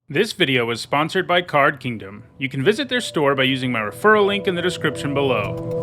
This video is sponsored by Card Kingdom. You can visit their store by using my referral link in the description below.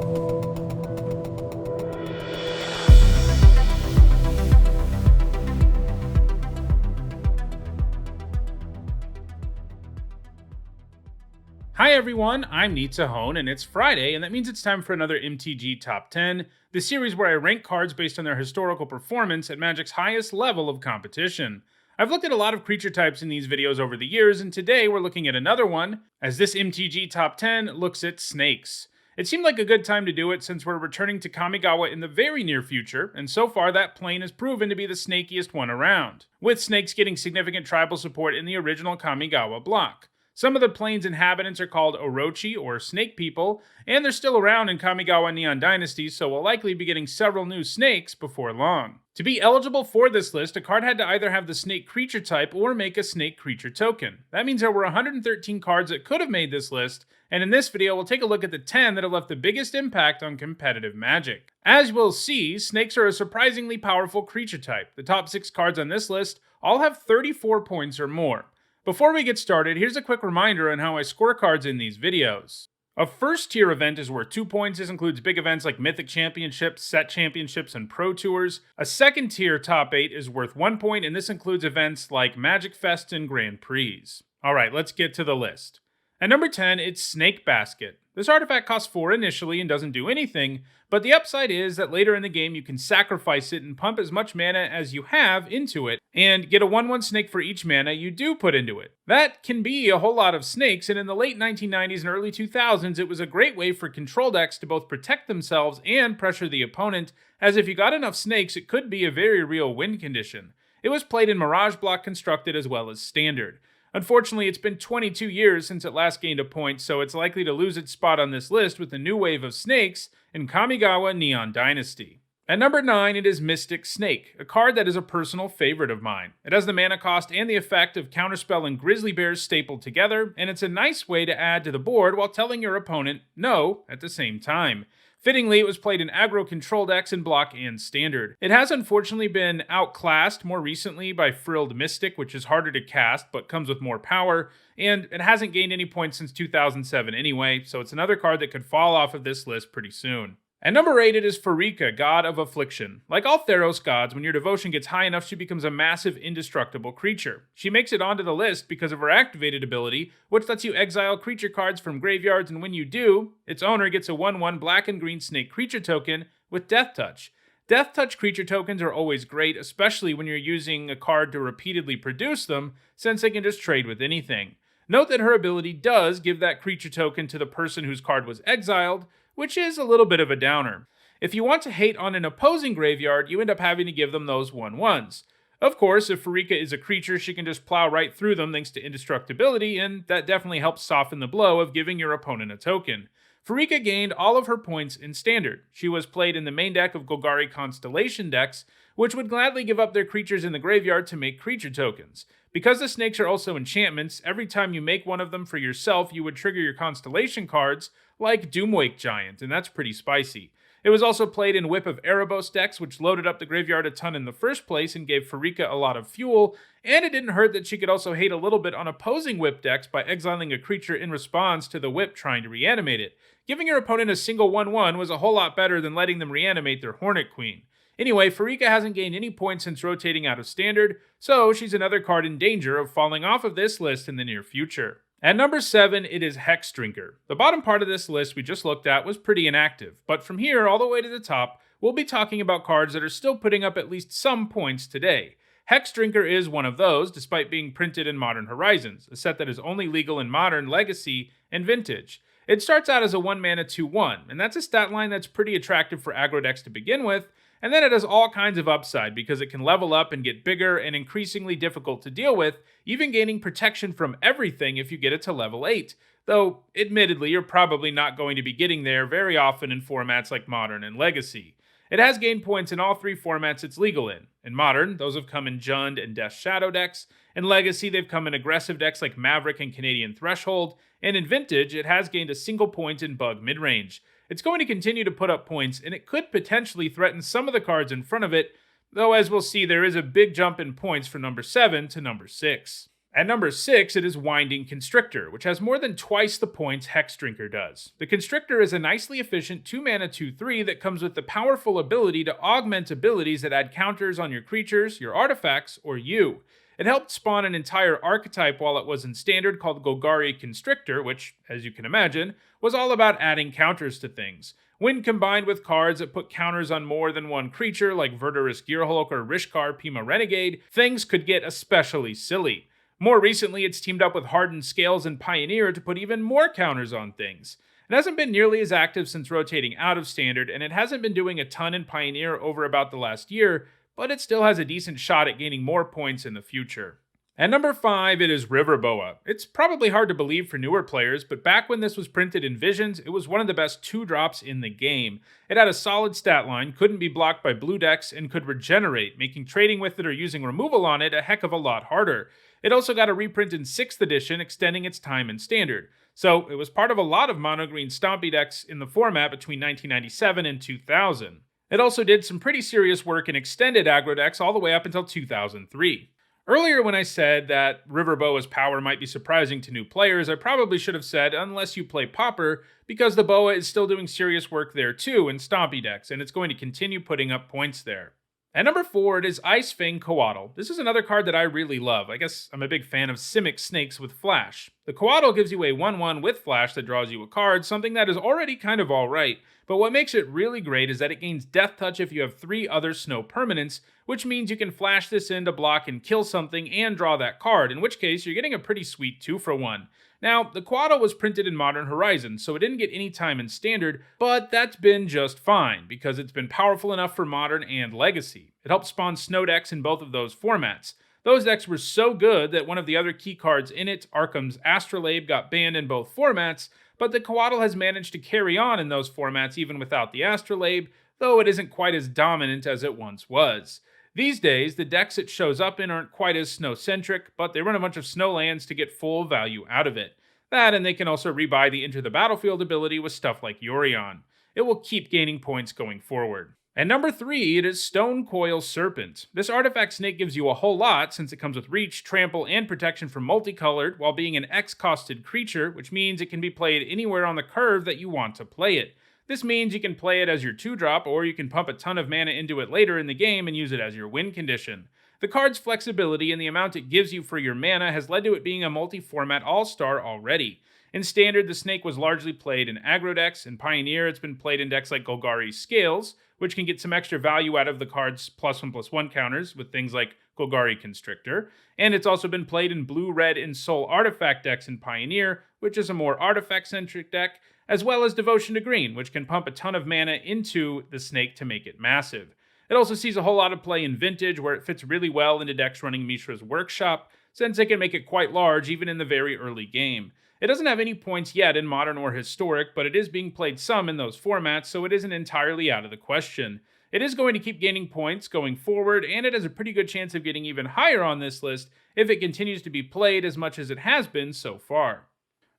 Hi everyone, I'm Nitsahone, and it's Friday, and that means it's time for another MTG Top 10, the series where I rank cards based on their historical performance at Magic's highest level of competition. I've looked at a lot of creature types in these videos over the years, and today we're looking at another one, as this MTG Top 10 looks at snakes. It seemed like a good time to do it since we're returning to Kamigawa in the very near future, and so far that plane has proven to be the snakiest one around, with snakes getting significant tribal support in the original Kamigawa block. Some of the plane's inhabitants are called Orochi, or Snake People, and they're still around in Kamigawa Neon Dynasty, so we'll likely be getting several new snakes before long. To be eligible for this list, a card had to either have the snake creature type or make a snake creature token. That means there were 113 cards that could have made this list, and in this video we'll take a look at the 10 that have left the biggest impact on competitive Magic. As we'll see, snakes are a surprisingly powerful creature type. The top 6 cards on this list all have 34 points or more. Before we get started, here's a quick reminder on how I score cards in these videos. A first tier event is worth 2 points. This includes big events like Mythic Championships, Set Championships, and Pro Tours. A second tier top 8 is worth 1 point, and this includes events like Magic Fest and Grand Prix. Alright, let's get to the list. At number 10, it's Snake Basket. This artifact costs 4 initially and doesn't do anything, but the upside is that later in the game you can sacrifice it and pump as much mana as you have into it, and get a 1/1 snake for each mana you do put into it. That can be a whole lot of snakes, and in the late 1990s and early 2000s it was a great way for control decks to both protect themselves and pressure the opponent, as if you got enough snakes it could be a very real win condition. It was played in Mirage Block Constructed as well as Standard. Unfortunately, it's been 22 years since it last gained a point, so it's likely to lose its spot on this list with the new wave of snakes in Kamigawa Neon Dynasty. At number 9, it is Mystic Snake, a card that is a personal favorite of mine. It has the mana cost and the effect of Counterspell and Grizzly Bears stapled together, and it's a nice way to add to the board while telling your opponent no at the same time. Fittingly, it was played in aggro control decks in Block and Standard. It has unfortunately been outclassed more recently by Frilled Mystic, which is harder to cast but comes with more power, and it hasn't gained any points since 2007 anyway, so it's another card that could fall off of this list pretty soon. At number 8, it is Farika, God of Affliction. Like all Theros gods, when your devotion gets high enough, she becomes a massive, indestructible creature. She makes it onto the list because of her activated ability, which lets you exile creature cards from graveyards, and when you do, its owner gets a 1/1 black and green snake creature token with Death Touch. Death Touch creature tokens are always great, especially when you're using a card to repeatedly produce them, since they can just trade with anything. Note that her ability does give that creature token to the person whose card was exiled, which is a little bit of a downer. If you want to hate on an opposing graveyard, you end up having to give them those 1/1s. Of course, if Farika is a creature, she can just plow right through them thanks to indestructibility, and that definitely helps soften the blow of giving your opponent a token. Farika gained all of her points in Standard. She was played in the main deck of Golgari Constellation decks, which would gladly give up their creatures in the graveyard to make creature tokens. Because the snakes are also enchantments, every time you make one of them for yourself, you would trigger your Constellation cards, like Doomwake Giant, and that's pretty spicy. It was also played in Whip of Erebos decks, which loaded up the graveyard a ton in the first place and gave Farika a lot of fuel, and it didn't hurt that she could also hate a little bit on opposing Whip decks by exiling a creature in response to the Whip trying to reanimate it. Giving your opponent a single 1/1 was a whole lot better than letting them reanimate their Hornet Queen. Anyway, Farika hasn't gained any points since rotating out of Standard, so she's another card in danger of falling off of this list in the near future. At number 7, it is Hexdrinker. The bottom part of this list we just looked at was pretty inactive, but from here all the way to the top, we'll be talking about cards that are still putting up at least some points today. Hexdrinker is one of those, despite being printed in Modern Horizons, a set that is only legal in Modern, Legacy, and Vintage. It starts out as a 1-mana 2/1, and that's a stat line that's pretty attractive for aggro decks to begin with, and then it has all kinds of upside because it can level up and get bigger and increasingly difficult to deal with, even gaining protection from everything if you get it to level 8. Though, admittedly, you're probably not going to be getting there very often in formats like Modern and Legacy. It has gained points in all 3 formats it's legal in. In Modern, those have come in Jund and Death Shadow decks. In Legacy, they've come in aggressive decks like Maverick and Canadian Threshold. And in Vintage, it has gained a single point in Bug midrange. It's going to continue to put up points, and it could potentially threaten some of the cards in front of it, though as we'll see, there is a big jump in points from number 7 to number 6. At number 6, it is Winding Constrictor, which has more than twice the points Hexdrinker does. The Constrictor is a nicely efficient 2 mana 2/3 that comes with the powerful ability to augment abilities that add counters on your creatures, your artifacts, or you. It helped spawn an entire archetype while it was in Standard called Golgari Constrictor, which, as you can imagine, was all about adding counters to things. When combined with cards that put counters on more than one creature, like Verdurous Gearhulk or Rishkar Pima Renegade, things could get especially silly. More recently, it's teamed up with Hardened Scales and Pioneer to put even more counters on things. It hasn't been nearly as active since rotating out of Standard, and it hasn't been doing a ton in Pioneer over about the last year, but it still has a decent shot at gaining more points in the future. At number 5, it is River Boa. It's probably hard to believe for newer players, but back when this was printed in Visions, it was one of the best 2-drops in the game. It had a solid stat line, couldn't be blocked by blue decks, and could regenerate, making trading with it or using removal on it a heck of a lot harder. It also got a reprint in 6th edition, extending its time in Standard. So it was part of a lot of mono-green stompy decks in the format between 1997 and 2000. It also did some pretty serious work in extended aggro decks all the way up until 2003. Earlier when I said that River Boa's power might be surprising to new players, I probably should have said unless you play Pauper, because the Boa is still doing serious work there too in stompy decks, and it's going to continue putting up points there. At number 4, it is Icefang Cottle. This is another card that I really love. I guess I'm a big fan of Simic snakes with Flash. The Cottle gives you a 1/1 with Flash that draws you a card, something that is already kind of alright, but what makes it really great is that it gains Death Touch if you have 3 other snow permanents, which means you can flash this in to block and kill something and draw that card, in which case you're getting a pretty sweet 2-for-1. Now, the Cottle was printed in Modern Horizons, so it didn't get any time in Standard, but that's been just fine, because it's been powerful enough for Modern and Legacy. It helped spawn snow decks in both of those formats. Those decks were so good that one of the other key cards in it, Arkham's Astrolabe, got banned in both formats, but the Cottle has managed to carry on in those formats even without the Astrolabe, though it isn't quite as dominant as it once was. These days, the decks it shows up in aren't quite as snow-centric, but they run a bunch of snow lands to get full value out of it. That, and they can also rebuy the Enter the Battlefield ability with stuff like Yorion. It will keep gaining points going forward. At number 3, it is Stone Coil Serpent. This artifact snake gives you a whole lot since it comes with reach, trample, and protection from multicolored while being an X-costed creature, which means it can be played anywhere on the curve that you want to play it. This means you can play it as your 2-drop, or you can pump a ton of mana into it later in the game and use it as your win condition. The card's flexibility and the amount it gives you for your mana has led to it being a multi-format all-star already. In Standard, the snake was largely played in aggro decks. In Pioneer, it's been played in decks like Golgari Scales, which can get some extra value out of the card's +1/+1 counters with things like Golgari Constrictor. And it's also been played in blue, red, and soul artifact decks in Pioneer, which is a more artifact-centric deck, as well as Devotion to Green, which can pump a ton of mana into the snake to make it massive. It also sees a whole lot of play in Vintage, where it fits really well into decks running Mishra's Workshop, since it can make it quite large even in the very early game. It doesn't have any points yet in Modern or Historic, but it is being played some in those formats, so it isn't entirely out of the question. It is going to keep gaining points going forward, and it has a pretty good chance of getting even higher on this list if it continues to be played as much as it has been so far.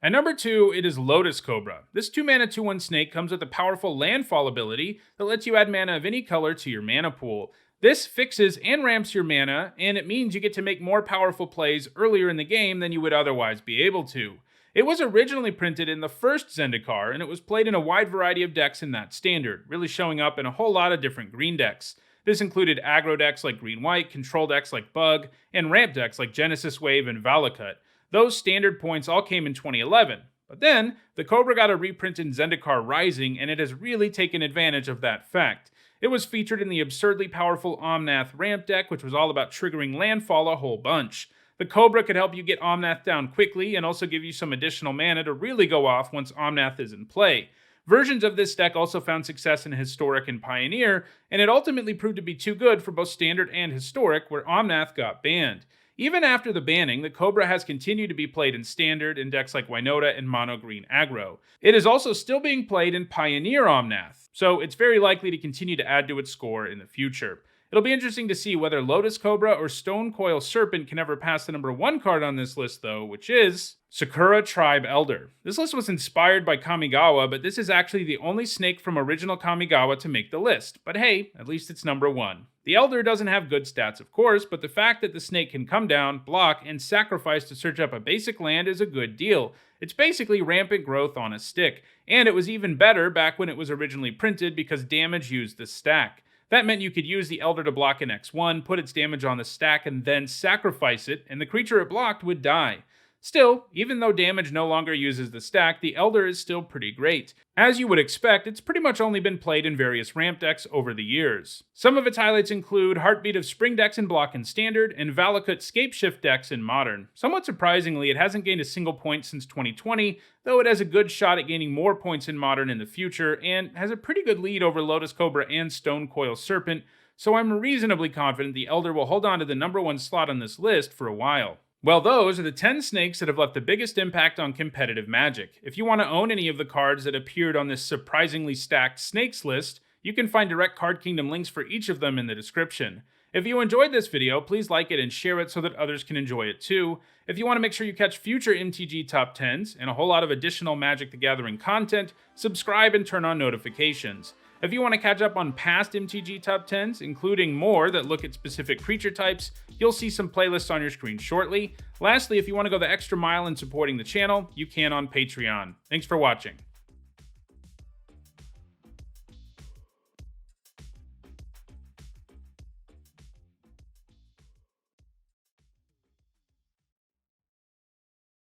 At number 2, it is Lotus Cobra. This 2-mana 2/1 snake comes with a powerful landfall ability that lets you add mana of any color to your mana pool. This fixes and ramps your mana, and it means you get to make more powerful plays earlier in the game than you would otherwise be able to. It was originally printed in the first Zendikar, and it was played in a wide variety of decks in that Standard, really showing up in a whole lot of different green decks. This included aggro decks like Green-White, control decks like Bug, and ramp decks like Genesis Wave and Valakut. Those Standard points all came in 2011, but then the Cobra got a reprint in Zendikar Rising, and it has really taken advantage of that fact. It was featured in the absurdly powerful Omnath ramp deck, which was all about triggering landfall a whole bunch. The Cobra could help you get Omnath down quickly and also give you some additional mana to really go off once Omnath is in play. Versions of this deck also found success in Historic and Pioneer, and it ultimately proved to be too good for both Standard and Historic, where Omnath got banned. Even after the banning, the Cobra has continued to be played in Standard in decks like Winota and Mono Green Aggro. It is also still being played in Pioneer Omnath, so it's very likely to continue to add to its score in the future. It'll be interesting to see whether Lotus Cobra or Stone Coil Serpent can ever pass the number 1 card on this list though, which is Sakura Tribe Elder. This list was inspired by Kamigawa, but this is actually the only snake from original Kamigawa to make the list. But hey, at least it's number 1. The Elder doesn't have good stats of course, but the fact that the snake can come down, block, and sacrifice to search up a basic land is a good deal. It's basically rampant growth on a stick, and it was even better back when it was originally printed because damage used the stack. That meant you could use the Elder to block an X1, put its damage on the stack, and then sacrifice it, and the creature it blocked would die. Still, even though damage no longer uses the stack, the Elder is still pretty great. As you would expect, it's pretty much only been played in various ramp decks over the years. Some of its highlights include Heartbeat of Spring decks in Block and Standard, and Valakut Scapeshift decks in Modern. Somewhat surprisingly, it hasn't gained a single point since 2020, though it has a good shot at gaining more points in Modern in the future, and has a pretty good lead over Lotus Cobra and Stone Coil Serpent, so I'm reasonably confident the Elder will hold on to the number 1 slot on this list for a while. Well, those are the 10 snakes that have left the biggest impact on competitive Magic. If you want to own any of the cards that appeared on this surprisingly stacked snakes list, you can find direct Card Kingdom links for each of them in the description. If you enjoyed this video, please like it and share it so that others can enjoy it too. If you want to make sure you catch future MTG Top 10s and a whole lot of additional Magic the Gathering content, subscribe and turn on notifications. If you want to catch up on past MTG Top 10s, including more that look at specific creature types, you'll see some playlists on your screen shortly. Lastly, if you want to go the extra mile in supporting the channel, you can on Patreon. Thanks for watching.